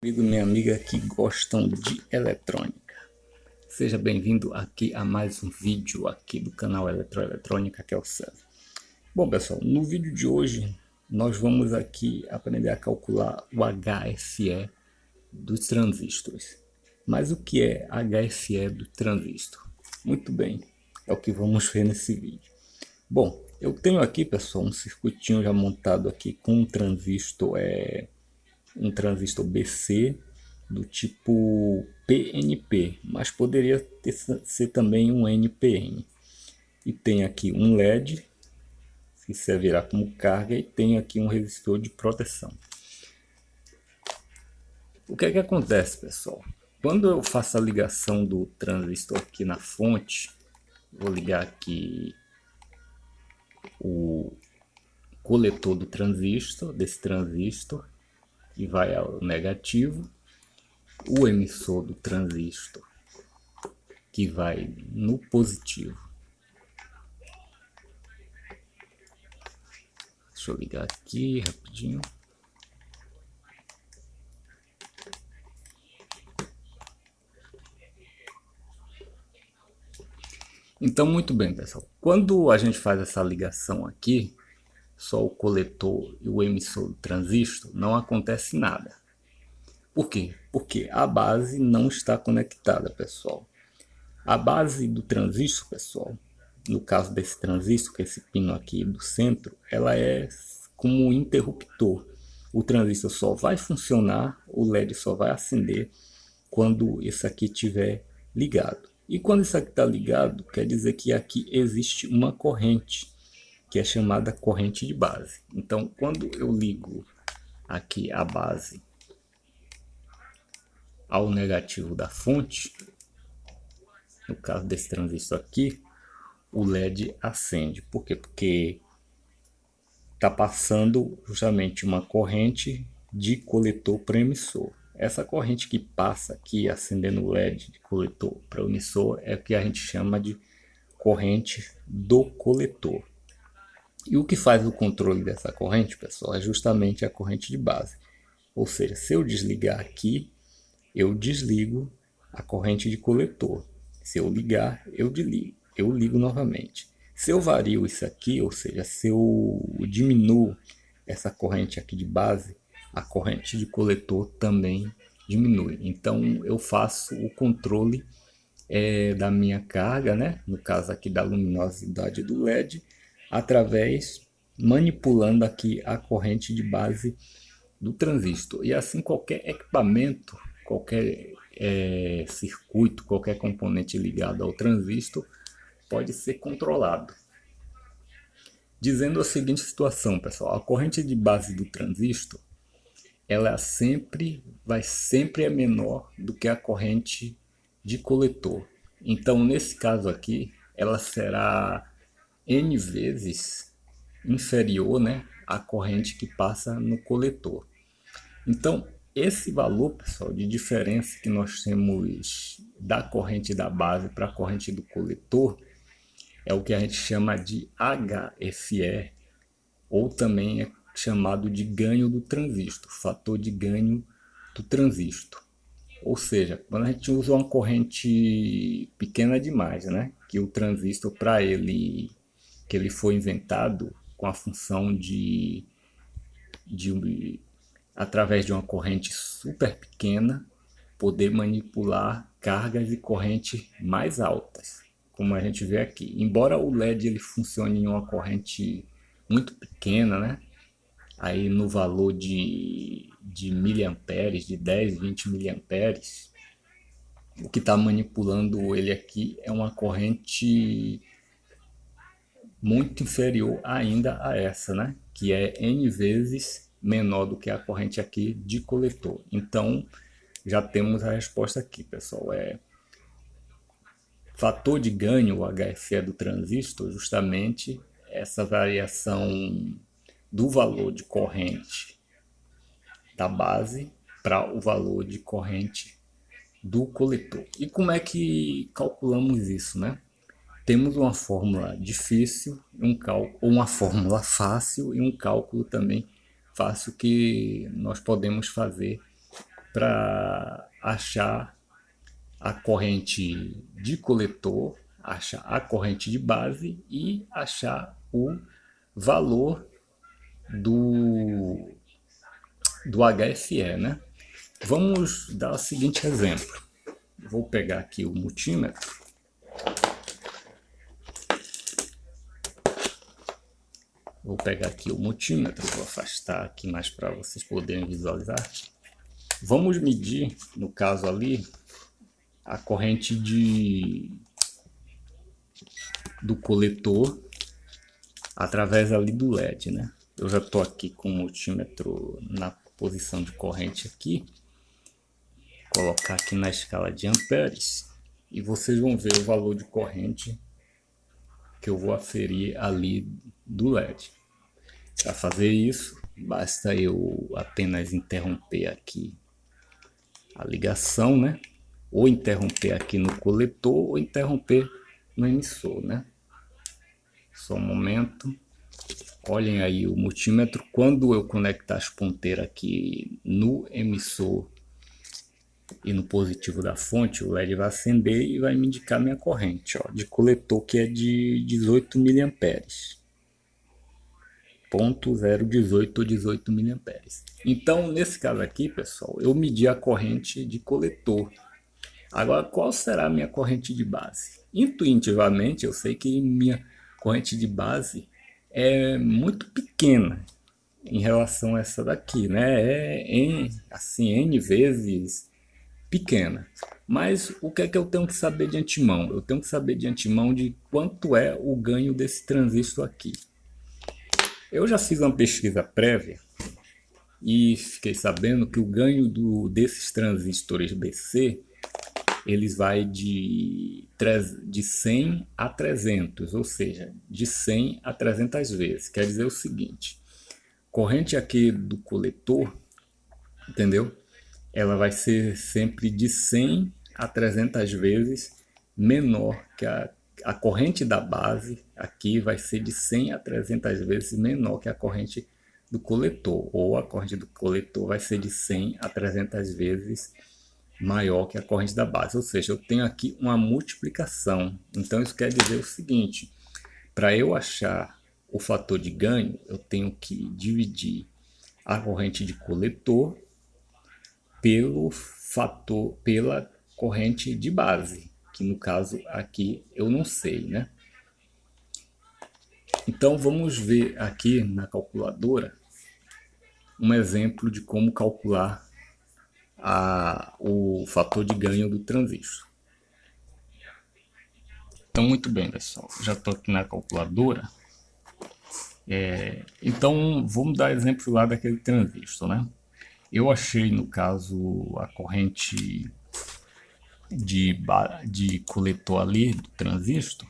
amigo e minha amiga que gostam de eletrônica. Seja bem-vindo aqui a mais um vídeo aqui do canal Eletroeletrônica, que é o César. Bom pessoal, no vídeo de hoje nós vamos aqui aprender a calcular o HFE dos transistores. Mas o que é HFE do transistor? Muito bem, é o que vamos ver nesse vídeo. Bom, eu tenho aqui pessoal um circuitinho já montado aqui com um transistor BC do tipo PNP, mas poderia ser também um NPN. E tem aqui um LED que servirá como carga e tem aqui um resistor de proteção. O que é que acontece, pessoal? Quando eu faço a ligação do transistor aqui na fonte, vou ligar aqui o coletor do transistor, desse transistor, que vai ao negativo, o emissor do transistor, que vai no positivo. Deixa eu ligar aqui rapidinho. Então, muito bem, pessoal. Quando a gente faz essa ligação aqui, só o coletor e o emissor do transistor, não acontece nada. Por quê? Porque a base não está conectada, pessoal. A base do transistor, pessoal, no caso desse transistor, que é esse pino aqui do centro, ela é como um interruptor. O transistor só vai funcionar, o LED só vai acender quando esse aqui estiver ligado. E quando isso aqui está ligado, quer dizer que aqui existe uma corrente, que é chamada corrente de base. Então, quando eu ligo aqui a base ao negativo da fonte, no caso desse transistor aqui, o LED acende. Por quê? Porque está passando justamente uma corrente de coletor para emissor. Essa corrente que passa aqui acendendo o LED de coletor para o emissor é o que a gente chama de corrente do coletor. E o que faz o controle dessa corrente, pessoal, é justamente a corrente de base. Ou seja, se eu desligar aqui, eu desligo a corrente de coletor. Se eu ligar, eu ligo novamente. Se eu vario isso aqui, ou seja, se eu diminuo essa corrente aqui de base, a corrente de coletor também diminui. Então eu faço o controle da minha carga, né? No caso aqui da luminosidade do LED, manipulando aqui a corrente de base do transistor. E assim qualquer equipamento, qualquer circuito, qualquer componente ligado ao transistor pode ser controlado. Dizendo a seguinte situação, pessoal, a corrente de base do transistor ela vai sempre menor do que a corrente de coletor. Então nesse caso aqui ela será N vezes inferior, né, à corrente que passa no coletor. Então esse valor, pessoal, de diferença que nós temos da corrente da base para a corrente do coletor é o que a gente chama de HFE, ou também é chamado de ganho do transistor, fator de ganho do transistor. Ou seja, quando a gente usa uma corrente pequena demais, né, que o transistor, para ele, que ele foi inventado com a função através de uma corrente super pequena, poder manipular cargas e correntes mais altas, como a gente vê aqui. Embora o LED ele funcione em uma corrente muito pequena, né, aí no valor de miliamperes, de 10, 20 miliamperes, o que está manipulando ele aqui é uma corrente muito inferior ainda a essa, né? Que é N vezes menor do que a corrente aqui de coletor. Então já temos a resposta aqui, pessoal. Fator de ganho, o HFE do transistor, justamente essa variação do valor de corrente da base para o valor de corrente do coletor. E como é que calculamos isso, né? Temos uma fórmula difícil, uma fórmula fácil e um cálculo também fácil que nós podemos fazer para achar a corrente de coletor, achar a corrente de base e achar o valor do HFE, né? Vamos dar o seguinte exemplo. Vou pegar aqui o multímetro. Vou pegar aqui o multímetro, vou afastar aqui mais para vocês poderem visualizar. Vamos medir, no caso ali, a corrente do coletor através ali do LED, né? Eu já estou aqui com o multímetro na posição de corrente aqui. Vou colocar aqui na escala de amperes e vocês vão ver o valor de corrente que eu vou aferir ali do LED. Para fazer isso, basta eu apenas interromper aqui a ligação, né? Ou interromper aqui no coletor ou interromper no emissor, né? Só um momento. Olhem aí o multímetro. Quando eu conectar as ponteiras aqui no emissor e no positivo da fonte, o LED vai acender e vai me indicar minha corrente, ó, de coletor, que é de 18 mA. 0,018 ou 18 mA. Então, nesse caso aqui, pessoal, eu medi a corrente de coletor. Agora, qual será a minha corrente de base? Intuitivamente, eu sei que minha corrente de base é muito pequena em relação a essa daqui, né? Assim, N vezes pequena. Mas o que é que eu tenho que saber de antemão? Eu tenho que saber de antemão de quanto é o ganho desse transistor aqui. Eu já fiz uma pesquisa prévia e fiquei sabendo que o ganho desses transistores BC, eles vai de 100 a 300, ou seja, de 100 a 300 vezes. Quer dizer o seguinte, corrente aqui do coletor, entendeu? Ela vai ser sempre de 100 a 300 vezes menor que a corrente da base. Aqui vai ser de 100 a 300 vezes menor que a corrente do coletor, ou a corrente do coletor vai ser de 100 a 300 vezes maior que a corrente da base, ou seja, eu tenho aqui uma multiplicação. Então isso quer dizer o seguinte, para eu achar o fator de ganho, eu tenho que dividir a corrente de coletor pela corrente de base, que no caso aqui eu não sei, né? Então vamos ver aqui na calculadora um exemplo de como calcular o fator de ganho do transistor. Então, muito bem, pessoal, já estou aqui na calculadora. Então, vamos dar exemplo lá daquele transistor, né? Eu achei, no caso, a corrente de coletor ali do transistor,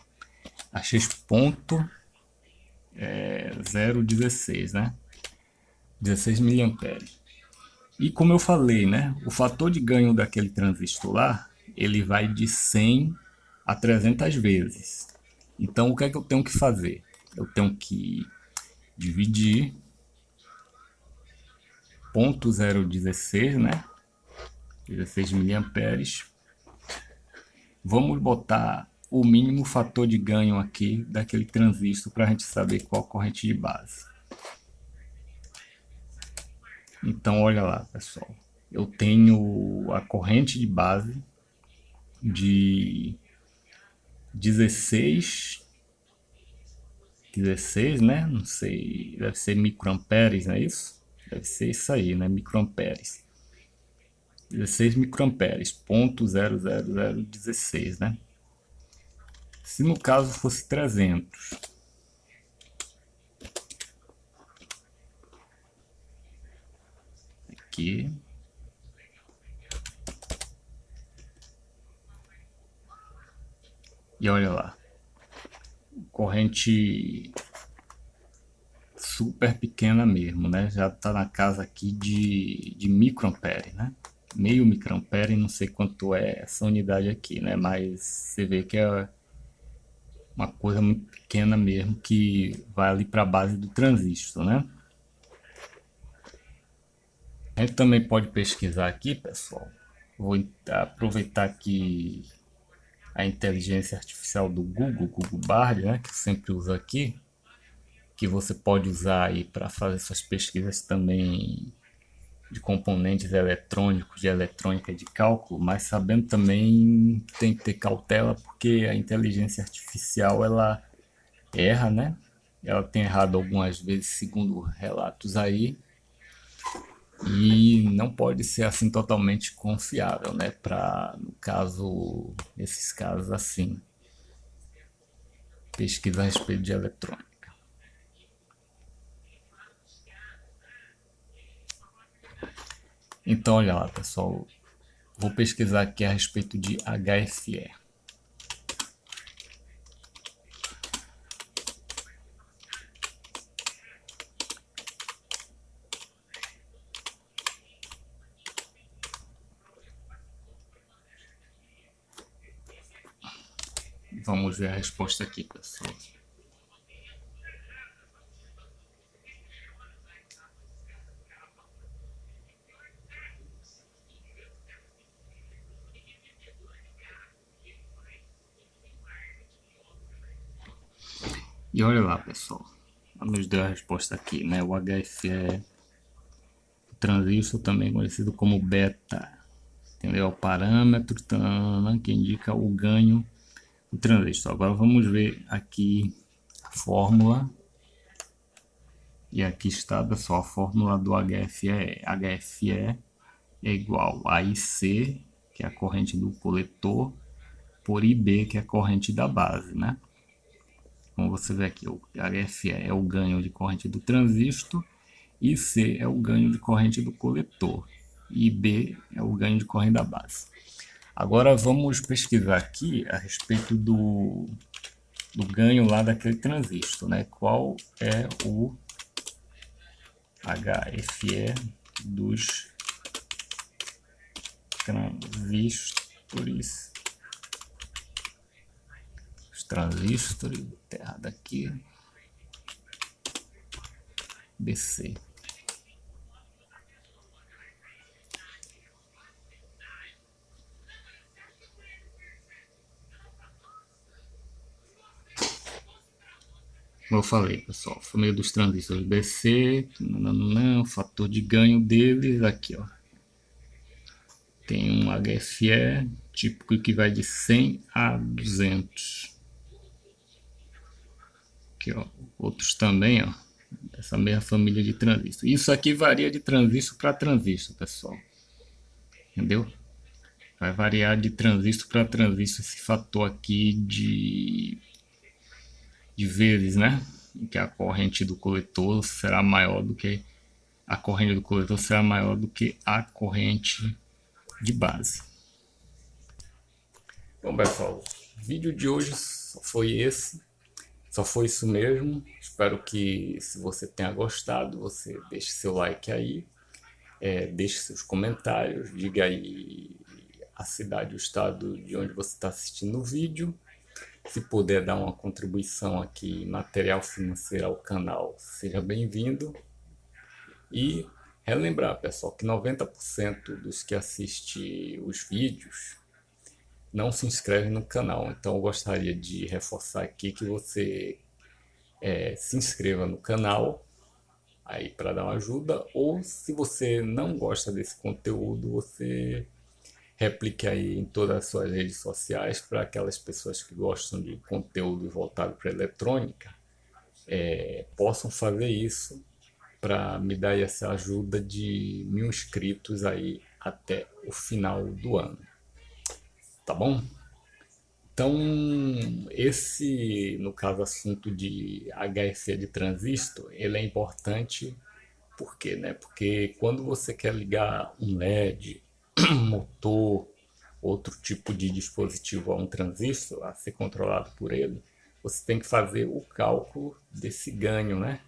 achei ponto 0,16, né? 16 miliamperes. E como eu falei, né? O fator de ganho daquele transistor lá, ele vai de 100 a 300 vezes. Então, o que é que eu tenho que fazer? Eu tenho que dividir 0,016, né? 16 miliamperes. Vamos botar o mínimo fator de ganho aqui daquele transistor para a gente saber qual a corrente de base. Então, olha lá, pessoal. Eu tenho a corrente de base de 16, né? Não sei, deve ser microamperes, não é isso? Deve ser isso aí, né? Microamperes. 16 microamperes, 0,00016, né? Se no caso fosse 300, aqui, e olha lá, corrente super pequena mesmo, né? Já está na casa aqui de microampere, né? Meio microampere, não sei quanto é essa unidade aqui, né? Mas você vê que é uma coisa muito pequena mesmo, que vai ali para a base do transistor, né? A gente também pode pesquisar aqui, pessoal. Vou aproveitar aqui a inteligência artificial do Google Bard, né, que eu sempre uso aqui, que você pode usar aí para fazer suas pesquisas também de componentes eletrônicos, de eletrônica de cálculo, mas sabendo também que tem que ter cautela porque a inteligência artificial ela erra, né? Ela tem errado algumas vezes, segundo relatos aí, e não pode ser assim totalmente confiável, né? Para, no caso, esses casos assim, pesquisa a respeito de eletrônica. Então, olha lá, pessoal, vou pesquisar aqui a respeito de HFE. Vamos ver a resposta aqui, pessoal. E olha lá, pessoal, nos deu a resposta aqui, né? O HFE é o transistor, também conhecido como beta, entendeu? É o parâmetro que indica o ganho do transistor. Agora vamos ver aqui a fórmula. E aqui está, pessoal, a fórmula do HFE. HFE é igual a IC, que é a corrente do coletor, por IB, que é a corrente da base, né? Como você vê aqui, o HFE é o ganho de corrente do transistor, IC é o ganho de corrente do coletor, e IB é o ganho de corrente da base. Agora vamos pesquisar aqui a respeito do ganho lá daquele transistor, né? Qual é o HFE dos transistores? Transistores, errado aqui, BC. Como eu falei, pessoal, família dos transistores BC, o fator de ganho deles aqui, ó. Tem um HFE típico que vai de 100 a 200. Aqui, ó, outros também, ó, essa mesma família de transistor. Isso aqui varia de transistor para transistor, pessoal. Entendeu? Vai variar de transistor para transistor esse fator aqui de vezes, né? Que a corrente do coletor será maior do que a corrente do coletor será maior do que a corrente de base. Bom, pessoal, o vídeo de hoje só foi esse. Só foi isso mesmo. Espero que, se você tenha gostado, você deixe seu like aí, deixe seus comentários, diga aí a cidade, o estado de onde você está assistindo o vídeo. Se puder dar uma contribuição aqui, material financeiro ao canal, seja bem-vindo. E relembrar, pessoal, que 90% dos que assistem os vídeos não se inscreve no canal. Então eu gostaria de reforçar aqui que você se inscreva no canal aí para dar uma ajuda, ou se você não gosta desse conteúdo, você replique aí em todas as suas redes sociais para aquelas pessoas que gostam de conteúdo voltado para eletrônica possam fazer isso para me dar essa ajuda de 1000 inscritos aí até o final do ano. Tá bom? Então, esse, no caso, assunto de HFE de transistor, ele é importante, por quê, né? Porque quando você quer ligar um LED, um motor, outro tipo de dispositivo a um transistor, a ser controlado por ele, você tem que fazer o cálculo desse ganho, né?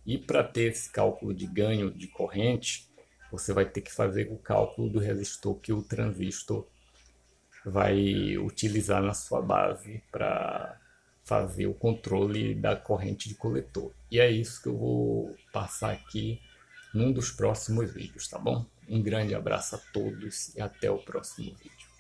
E para ter esse cálculo de ganho de corrente, você vai ter que fazer o cálculo do resistor que o transistor vai utilizar na sua base para fazer o controle da corrente de coletor. E é isso que eu vou passar aqui num dos próximos vídeos, tá bom? Um grande abraço a todos e até o próximo vídeo.